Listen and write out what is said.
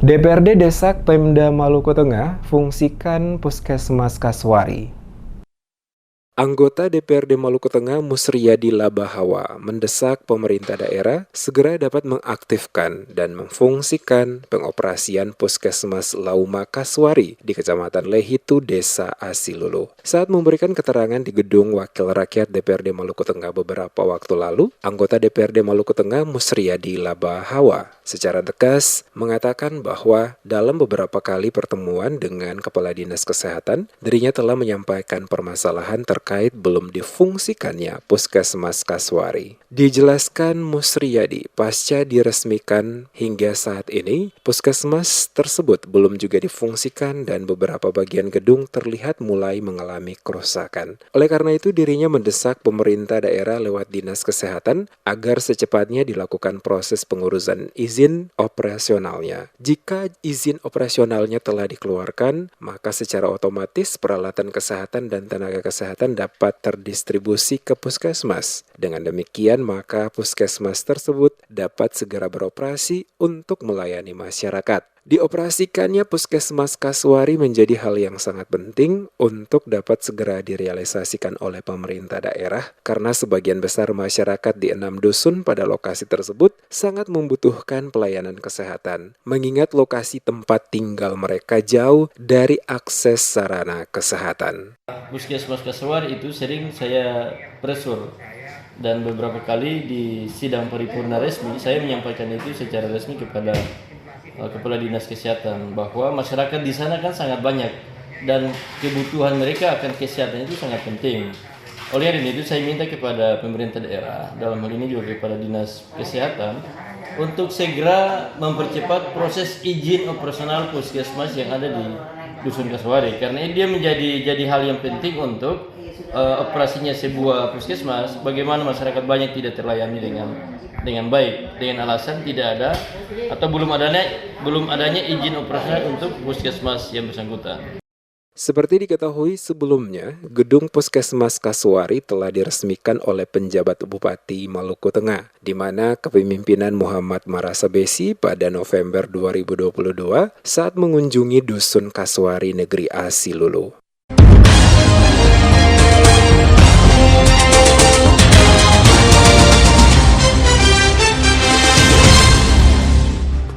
DPRD desak Pemda Maluku Tengah fungsikan Puskesmas Kasuari. Anggota DPRD Maluku Tengah Musriyadi Labahawa mendesak pemerintah daerah segera dapat mengaktifkan dan memfungsikan pengoperasian Puskesmas Lauma Kasuari di Kecamatan Lehitu, Desa Asilulu. Saat memberikan keterangan di Gedung Wakil Rakyat DPRD Maluku Tengah beberapa waktu lalu, anggota DPRD Maluku Tengah Musriyadi Labahawa secara tegas mengatakan bahwa dalam beberapa kali pertemuan dengan Kepala Dinas Kesehatan, dirinya telah menyampaikan permasalahan terkait belum difungsikannya Puskesmas Kasuari. Dijelaskan Musriyadi, pasca diresmikan hingga saat ini, Puskesmas tersebut belum juga difungsikan dan beberapa bagian gedung terlihat mulai mengalami kerusakan. Oleh karena itu, dirinya mendesak pemerintah daerah lewat Dinas Kesehatan agar secepatnya dilakukan proses pengurusan izin operasionalnya. Jika izin operasionalnya telah dikeluarkan, maka secara otomatis peralatan kesehatan dan tenaga kesehatan dapat terdistribusi ke puskesmas. Dengan demikian, maka puskesmas tersebut dapat segera beroperasi untuk melayani masyarakat. Dioperasikannya Puskesmas Kasuari menjadi hal yang sangat penting untuk dapat segera direalisasikan oleh pemerintah daerah karena sebagian besar masyarakat di 6 dusun pada lokasi tersebut sangat membutuhkan pelayanan kesehatan, mengingat lokasi tempat tinggal mereka jauh dari akses sarana kesehatan. Puskesmas Kasuari itu sering saya presur dan beberapa kali di sidang paripurna resmi saya menyampaikan itu secara resmi kepada Kepala Dinas Kesehatan bahwa masyarakat di sana kan sangat banyak dan kebutuhan mereka akan kesehatan itu sangat penting. Oleh karena itu saya minta kepada pemerintah daerah, dalam hal ini juga kepada Dinas Kesehatan, untuk segera mempercepat proses izin operasional puskesmas yang ada di Dusun Kasuari, karena dia menjadi hal yang penting untuk operasinya sebuah puskesmas. Bagaimana masyarakat banyak tidak terlayani dengan baik, dengan alasan tidak ada atau belum adanya izin operasional untuk puskesmas yang bersangkutan. Seperti diketahui sebelumnya, gedung Puskesmas Kasuari telah diresmikan oleh penjabat Bupati Maluku Tengah, di mana kepemimpinan Muhammad Marasabesi pada November 2022 saat mengunjungi Dusun Kasuari Negeri Asilulu.